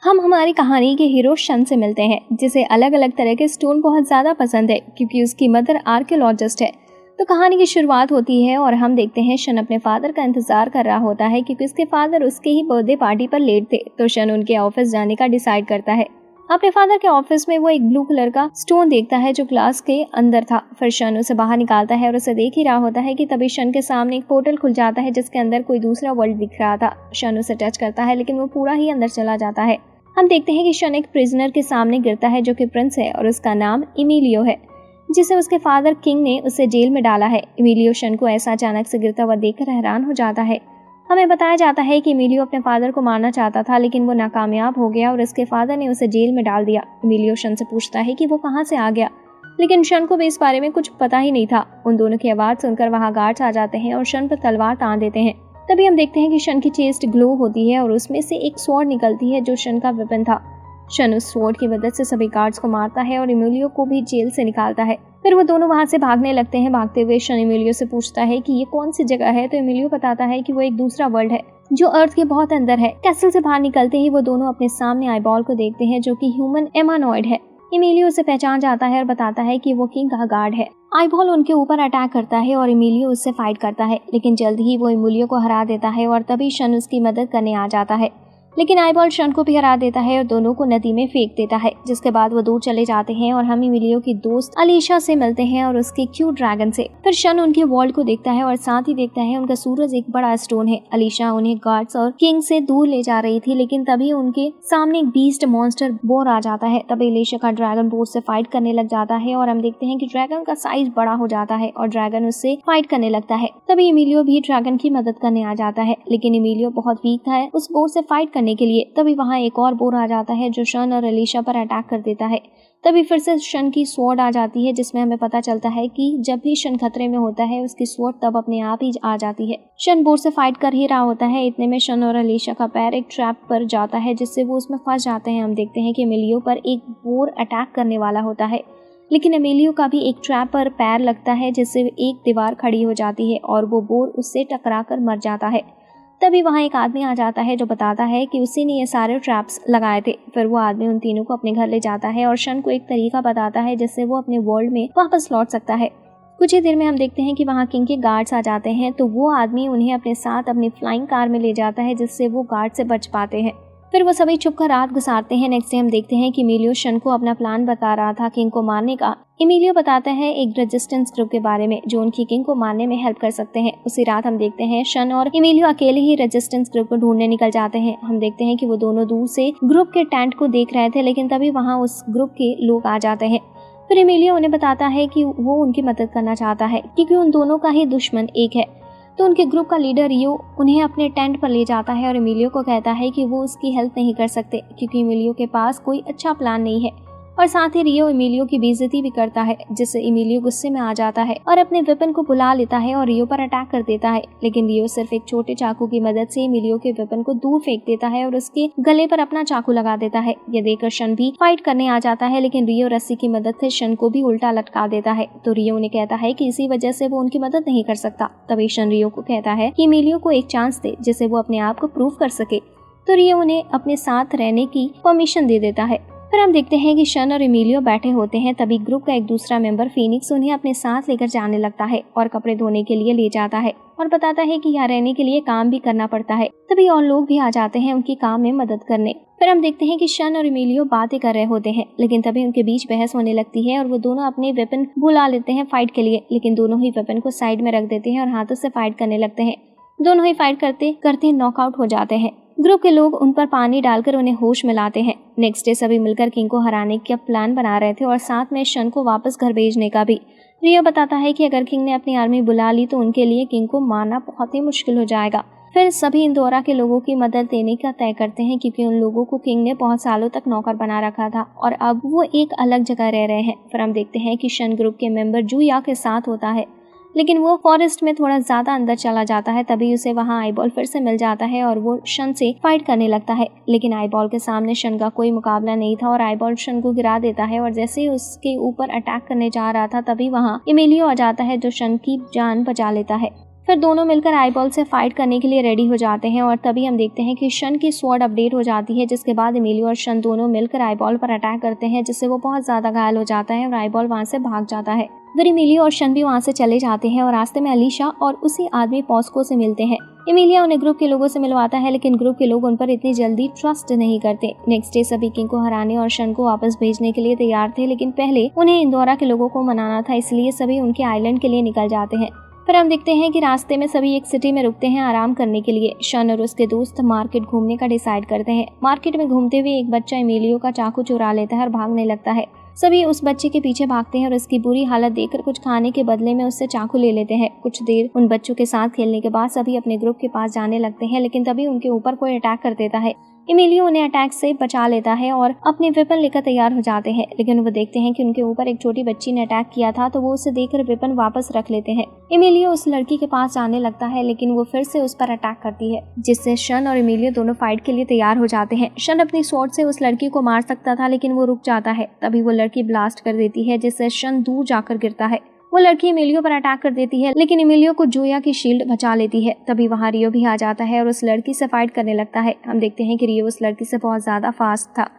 हम हमारी कहानी के हीरो शन से मिलते हैं, जिसे अलग अलग तरह के स्टोन बहुत ज़्यादा पसंद है क्योंकि उसकी मदर आर्कियोलॉजिस्ट है। तो कहानी की शुरुआत होती है और हम देखते हैं शन अपने फादर का इंतजार कर रहा होता है क्योंकि उसके फादर उसके ही बर्थडे पार्टी पर लेट थे। तो शन उनके ऑफिस जाने का डिसाइड करता है। अपने फादर के ऑफिस में वो एक ब्लू कलर का स्टोन देखता है जो ग्लास के अंदर था। फिर शन उसे बाहर निकालता है और उसे देख ही रहा होता है कि तभी शन के सामने एक पोर्टल खुल जाता है जिसके अंदर कोई दूसरा वर्ल्ड दिख रहा था। शन उसे टच करता है लेकिन वो पूरा ही अंदर चला जाता है। हम देखते हैं कि शन एक प्रिजनर के सामने गिरता है जो कि प्रिंस है और उसका नाम इमिलियो है, जिसे उसके फादर किंग ने उसे जेल में डाला है। इमिलियो शन को ऐसा अचानक से गिरता हुआ देखकर हैरान हो जाता है। हमें बताया जाता है कि इमिलियो अपने फादर को मारना चाहता था लेकिन वो नाकामयाब हो गया और उसके फादर ने उसे जेल में डाल दिया। इमिलियो शन से पूछता है कि वो कहाँ से आ गया, लेकिन शन को भी इस बारे में कुछ पता ही नहीं था। उन दोनों की आवाज़ सुनकर वहाँ गार्ड्स आ जाते हैं और शन पर तलवार तान देते हैं। तभी हम देखते हैं कि शन की चेस्ट ग्लो होती है और उसमें से एक स्वॉर्ड निकलती है जो शन का वेपन था। शन उस स्वॉर्ड की मदद से सभी गार्ड्स को मारता है और इमिलियो को भी जेल से निकालता है। फिर वो दोनों वहां से भागने लगते हैं। भागते हुए शन इमिलियो से पूछता है कि ये कौन सी जगह है, तो इमिलियो बताता है कि वो एक दूसरा वर्ल्ड है जो अर्थ के बहुत अंदर है। कैसल से बाहर निकलते ही वो दोनों अपने सामने आईबॉल को देखते हैं जो कि ह्यूमन एमानॉइड है। इमिलियो उसे पहचान जाता है और बताता है कि वो किंग का गार्ड है। आईबॉल उनके ऊपर अटैक करता है और इमिलियो उससे फाइट करता है, लेकिन जल्द ही वो इमिलियो को हरा देता है और तभी शन उसकी मदद करने आ जाता है। लेकिन आईबॉल शन को भी हरा देता है और दोनों को नदी में फेंक देता है, जिसके बाद वो दूर चले जाते हैं और हम इमिलियो की दोस्त अलीशा से मिलते हैं और उसके क्यूट ड्रैगन से। फिर शन उनके वर्ल्ड को देखता है और साथ ही देखता है उनका सूरज एक बड़ा स्टोन है। अलीशा उन्हें गार्ड्स और किंग से दूर ले जा रही थी, लेकिन तभी उनके सामने एक बीस्ट मॉन्स्टर बोर आ जाता है। तभी अलीशा का ड्रैगन बोर से फाइट करने लग जाता है और हम देखते हैं कि ड्रैगन का साइज बड़ा हो जाता है और ड्रैगन उससे फाइट करने लगता है। तभी इमिलियो भी ड्रैगन की मदद करने आ जाता है, लेकिन इमिलियो बहुत वीक था उस बोर से फाइट करने के लिए। तभी वहाँ एक और बोर आ जाता है जो शन और अलीशा पर अटैक कर देता है। तभी फिर से शन की स्वॉर्ड आ जाती है, जिसमें हमें पता चलता है कि जब भी शन खतरे में होता है उसकी स्वॉर्ड तब अपने आप ही आ जाती है। शन बोर से फाइट कर ही रहा होता है, इतने में शन और अलीशा का पैर एक ट्रैप पर जाता है जिससे वो उसमें फंस जाते हैं। हम देखते हैं कि एमिलियो पर एक बोर अटैक करने वाला होता है, लेकिन एमिलियो का भी एक ट्रैप पर पैर लगता है जिससे एक दीवार खड़ी हो जाती है और वो बोर उससे टकरा कर मर जाता है। तभी वहाँ एक आदमी आ जाता है जो बताता है कि उसी ने ये सारे ट्रैप्स लगाए थे। फिर वो आदमी उन तीनों को अपने घर ले जाता है और शन को एक तरीका बताता है जिससे वो अपने वर्ल्ड में वापस लौट सकता है। कुछ ही देर में हम देखते हैं कि वहाँ किंग के गार्ड्स आ जाते हैं, तो वो आदमी उन्हें अपने साथ अपनी फ्लाइंग कार में ले जाता है जिससे वो गार्ड से बच पाते हैं। फिर वो सभी छुपकर रात गुजारते हैं। नेक्स्ट डे हम देखते हैं कि इमिलियो शन को अपना प्लान बता रहा था किंग को मारने का। इमिलियो बताता है एक रेजिस्टेंस ग्रुप के बारे में जो उनकी किंग को मारने में हेल्प कर सकते हैं। उसी रात हम देखते हैं शन और इमिलियो अकेले ही रेजिस्टेंस ग्रुप को ढूंढने निकल जाते हैं। हम देखते हैं कि वो दोनों दूर से ग्रुप के टेंट को देख रहे थे, लेकिन तभी वहाँ उस ग्रुप के लोग आ जाते हैं। फिर इमिलियो उन्हें बताता है कि वो उनकी मदद करना चाहता है क्योंकि उन दोनों का ही दुश्मन एक है। तो उनके ग्रुप का लीडर रियो उन्हें अपने टेंट पर ले जाता है और इमिलियो को कहता है कि वो उसकी हेल्प नहीं कर सकते क्योंकि इमिलियो के पास कोई अच्छा प्लान नहीं है। और साथ ही रियो इमिलियो की बेइज्जती भी करता है, जिससे इमिलियो गुस्से में आ जाता है और अपने वेपन को बुला लेता है और रियो पर अटैक कर देता है। लेकिन रियो सिर्फ एक छोटे चाकू की मदद से इमिलियो के वेपन को दूर फेंक देता है और उसके गले पर अपना चाकू लगा देता है। यह देखकर शन भी फाइट करने आ जाता है, लेकिन रियो रस्सी की मदद से शन को भी उल्टा लटका देता है। तो रियो उन्हें कहता है कि इसी वजह से वो उनकी मदद नहीं कर सकता। तभी शन रियो को कहता है कि इमिलियो को एक चांस दे जिससे वो अपने आप को प्रूव कर सके। तो रियो उन्हें अपने साथ रहने की परमिशन दे देता है। फिर हम देखते हैं कि शन और इमिलियो बैठे होते हैं। तभी ग्रुप का एक दूसरा मेंबर फीनिक्स उन्हें अपने साथ लेकर जाने लगता है और कपड़े धोने के लिए ले जाता है और बताता है कि यहाँ रहने के लिए काम भी करना पड़ता है। तभी और लोग भी आ जाते हैं उनकी काम में मदद करने। फिर हम देखते हैं कि शन और इमिलियो बातें कर रहे होते हैं, लेकिन तभी उनके बीच बहस होने लगती है और वो दोनों अपने वेपन बुला लेते हैं फाइट के लिए, लेकिन दोनों ही वेपन को साइड में रख देते हैं और हाथों से फाइट करने लगते हैं। दोनों ही फाइट करते करते नॉकआउट हो जाते हैं। ग्रुप के लोग उन पर पानी डालकर उन्हें होश में लाते हैं। नेक्स्ट डे सभी मिलकर किंग को हराने का प्लान बना रहे थे और साथ में शन को वापस घर भेजने का भी। रियो बताता है कि अगर किंग ने अपनी आर्मी बुला ली तो उनके लिए किंग को मारना बहुत ही मुश्किल हो जाएगा। फिर सभी इंदौरा के लोगों की मदद देने का तय करते हैं क्योंकि उन लोगों को किंग ने बहुत सालों तक नौकर बना रखा था और अब वो एक अलग जगह रह रहे हैं। फिर हम देखते हैं कि शन ग्रुप के मेंबर जूया के साथ होता है, लेकिन वो फॉरेस्ट में थोड़ा ज्यादा अंदर चला जाता है। तभी उसे वहाँ आईबॉल फिर से मिल जाता है और वो शन से फाइट करने लगता है, लेकिन आईबॉल के सामने शन का कोई मुकाबला नहीं था और आईबॉल शन को गिरा देता है। और जैसे ही उसके ऊपर अटैक करने जा रहा था तभी वहाँ इमिलियो आ जाता है जो शन की जान बचा लेता है। फिर दोनों मिलकर आईबॉल से फाइट करने के लिए रेडी हो जाते हैं और तभी हम देखते हैं कि शन की स्वॉर्ड अपडेट हो जाती है, जिसके बाद एमिलियो और शन दोनों मिलकर आईबॉल पर अटैक करते हैं, जिससे वो बहुत ज्यादा घायल हो जाता है और आईबॉल वहां से भाग जाता है। फिर एमिलियो और शन भी वहां से चले जाते हैं और रास्ते में अलीशा और उसी आदमी पॉस्को से मिलते हैं। एमिलिया उन्हें ग्रुप के लोगों से मिलवाता है, लेकिन ग्रुप के लोग उन पर इतनी जल्दी ट्रस्ट नहीं करते। नेक्स्ट डे सभी किंग को हराने और शन को वापस भेजने के लिए तैयार थे, लेकिन पहले उन्हें इंदौरा के लोगों को मनाना था, इसलिए सभी उनके आइलैंड के लिए निकल जाते हैं। फिर हम देखते हैं कि रास्ते में सभी एक सिटी में रुकते हैं आराम करने के लिए। शन और उसके दोस्त मार्केट घूमने का डिसाइड करते हैं। मार्केट में घूमते हुए एक बच्चा एमिलियो का चाकू चुरा लेता है और भागने लगता है। सभी उस बच्चे के पीछे भागते हैं और उसकी बुरी हालत देखकर कुछ खाने के बदले में उससे चाकू ले लेते हैं। कुछ देर उन बच्चों के साथ खेलने के बाद सभी अपने ग्रुप के पास जाने लगते हैं, लेकिन तभी उनके ऊपर कोई अटैक कर देता है। एमिलियो उन्हें अटैक से बचा लेता है और अपने वेपन लेकर तैयार हो जाते हैं, लेकिन वो देखते हैं कि उनके ऊपर एक छोटी बच्ची ने अटैक किया था, तो वो उसे देखकर वेपन वापस रख लेते हैं। एमिलियो उस लड़की के पास जाने लगता है, लेकिन वो फिर से उस पर अटैक करती है, जिससे शन और एमिलियो दोनों फाइट के लिए तैयार हो जाते हैं। शन अपनी स्वॉर्ड से उस लड़की को मार सकता था, लेकिन वो रुक जाता है। तभी वो लड़की ब्लास्ट कर देती है, जिससे शन दूर जाकर गिरता है। वो लड़की एमिलियो पर अटैक कर देती है, लेकिन एमिलियो को जोया की शील्ड बचा लेती है। तभी वहाँ रियो भी आ जाता है और उस लड़की से फाइट करने लगता है। हम देखते हैं कि रियो उस लड़की से बहुत ज्यादा फास्ट था।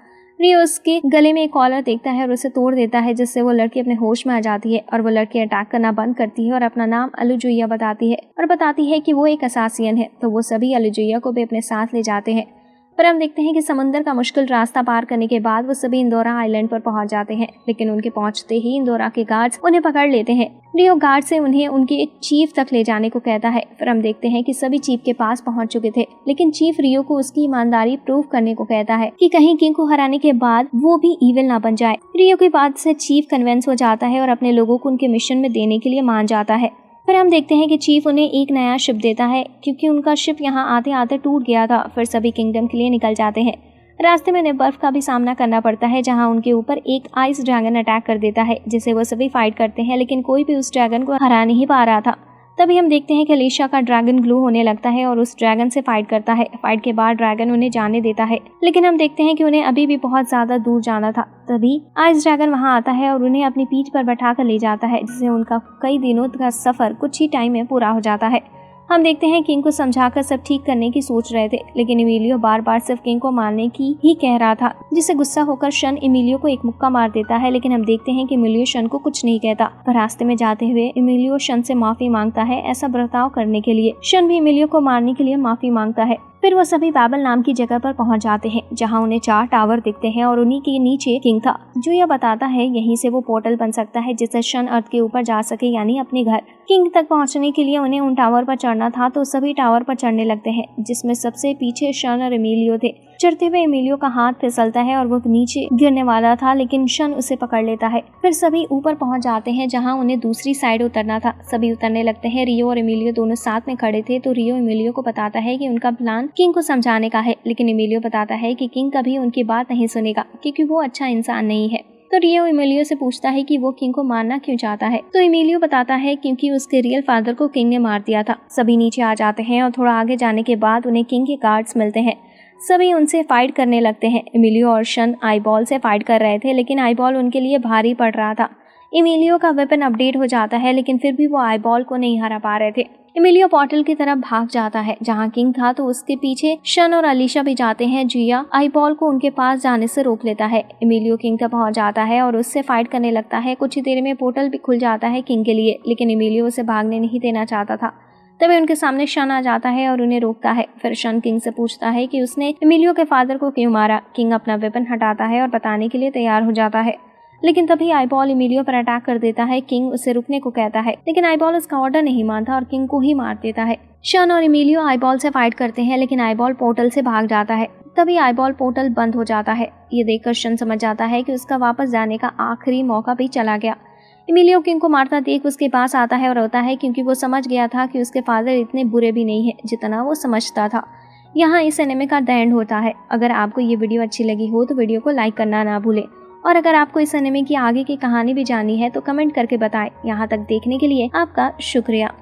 रियो उसके गले में एक कॉलर देखता है और उसे तोड़ देता है, जिससे वो लड़की अपने होश में आ जाती है और वो लड़की अटैक करना बंद करती है और अपना नाम अलुजुइया बताती है और बताती है कि वो एक असासियन है। तो वो सभी अलुजुइया को भी अपने साथ ले जाते हैं। पर हम देखते हैं कि समंदर का मुश्किल रास्ता पार करने के बाद वो सभी इंदौरा आइलैंड पर पहुंच जाते हैं, लेकिन उनके पहुंचते ही इंदौरा के गार्ड्स उन्हें पकड़ लेते हैं। रियो गार्ड से उन्हें उनके एक चीफ तक ले जाने को कहता है। फिर हम देखते हैं कि सभी चीफ के पास पहुंच चुके थे, लेकिन चीफ रियो को उसकी ईमानदारी प्रूव करने को कहता है कि कहीं किंग को हराने के बाद वो भी इविल ना बन जाए। रियो की बात से चीफ कन्विंस हो जाता है और अपने लोगों को उनके मिशन में देने के लिए मान जाता है। फिर हम देखते हैं कि चीफ उन्हें एक नया शिप देता है, क्योंकि उनका शिप यहाँ आते आते टूट गया था। फिर सभी किंगडम के लिए निकल जाते हैं। रास्ते में उन्हें बर्फ का भी सामना करना पड़ता है, जहाँ उनके ऊपर एक आइस ड्रैगन अटैक कर देता है, जिसे वो सभी फाइट करते हैं, लेकिन कोई भी उस ड्रैगन को हरा नहीं पा रहा था। तभी हम देखते हैं कि अलीशा का ड्रैगन ग्लो होने लगता है और उस ड्रैगन से फाइट करता है। फाइट के बाद ड्रैगन उन्हें जाने देता है, लेकिन हम देखते हैं कि उन्हें अभी भी बहुत ज्यादा दूर जाना था। तभी आइस ड्रैगन वहां आता है और उन्हें अपनी पीठ पर बैठा कर ले जाता है, जिससे उनका कई दिनों का सफर कुछ ही टाइम में पूरा हो जाता है। हम देखते हैं किंग को समझाकर सब ठीक करने की सोच रहे थे, लेकिन एमिलियो बार बार सिर्फ किंग को मारने की ही कह रहा था, जिससे गुस्सा होकर शन एमिलियो को एक मुक्का मार देता है। लेकिन हम देखते हैं कि एमिलियो शन को कुछ नहीं कहता। पर रास्ते में जाते हुए एमिलियो शन से माफी मांगता है ऐसा बर्ताव करने के लिए। शन भी एमिलियो को मारने के लिए माफी मांगता है। फिर वो सभी बैबल नाम की जगह पर पहुंच जाते हैं, जहां उन्हें 4 टावर दिखते हैं और उन्हीं के नीचे किंग था, जो यह बताता है यहीं से वो पोर्टल बन सकता है, जिससे शन अर्थ के ऊपर जा सके, यानी अपने घर। किंग तक पहुंचने के लिए उन्हें उन टावर पर चढ़ना था, तो सभी टावर पर चढ़ने लगते हैं, जिसमें सबसे पीछे शन और एमिलियो थे। चढ़ते हुए एमिलियो का हाथ फिसलता है और वो नीचे गिरने वाला था, लेकिन शन उसे पकड़ लेता है। फिर सभी ऊपर पहुंच जाते हैं, जहां उन्हें दूसरी साइड उतरना था। सभी उतरने लगते हैं। रियो और एमिलियो दोनों साथ में खड़े थे, तो रियो एमिलियो को बताता है कि उनका प्लान किंग को समझाने का है, लेकिन एमिलियो बताता है कि किंग कभी उनकी बात नहीं सुनेगा, क्योंकि वो अच्छा इंसान नहीं है। तो रियो एमिलियो से पूछता है कि वो किंग को मारना क्यों चाहता है, तो एमिलियो बताता है क्योंकि उसके रियल फादर को किंग ने मार दिया था। सभी नीचे आ जाते हैं और थोड़ा आगे जाने के बाद उन्हें किंग के गार्ड्स मिलते हैं। सभी उनसे फाइट करने लगते हैं। एमिलियो और शन आईबॉल से फाइट कर रहे थे, लेकिन आईबॉल उनके लिए भारी पड़ रहा था। एमिलियो का वेपन अपडेट हो जाता है, लेकिन फिर भी वो आईबॉल को नहीं हरा पा रहे थे। एमिलियो पोर्टल की तरफ भाग जाता है, जहां किंग था, तो उसके पीछे शन और अलीशा भी जाते हैं। जुया आईबॉल को उनके पास जाने से रोक लेता है। एमिलियो किंग तक पहुंच जाता है और उससे फाइट करने लगता है। कुछ ही देर में पोर्टल भी खुल जाता है किंग के लिए, लेकिन एमिलियो उसे भागने नहीं देना चाहता था। तभी उनके सामने शन आ जाता है और उन्हें रोकता है। फिर शन किंग से पूछता है कि उसने एमिलियो के फादर को क्यों मारा। किंग अपना वेपन हटाता है और बताने के लिए तैयार हो जाता है, लेकिन तभी आईबॉल एमिलियो पर अटैक कर देता है। किंग उसे रुकने को कहता है, लेकिन आईबॉल उसका ऑर्डर नहीं मानता और किंग को ही मार देता है। शन और एमिलियो आईबॉल से फाइट करते हैं, लेकिन आईबॉल पोर्टल से भाग जाता है। तभी आईबॉल पोर्टल बंद हो जाता है। ये देखकर शन समझ जाता है कि उसका वापस जाने का आखिरी मौका भी चला गया। एमिलियो किंग को मारता देख उसके पास आता है और रोता है, क्योंकि वो समझ गया था कि उसके फादर इतने बुरे भी नहीं है जितना वो समझता था। यहाँ इस एनिमे का द एंड होता है। अगर आपको ये वीडियो अच्छी लगी हो तो वीडियो को लाइक करना ना भूलें, और अगर आपको इस एनिमे की आगे की कहानी भी जाननी है तो कमेंट करके बताएं। यहाँ तक देखने के लिए आपका शुक्रिया।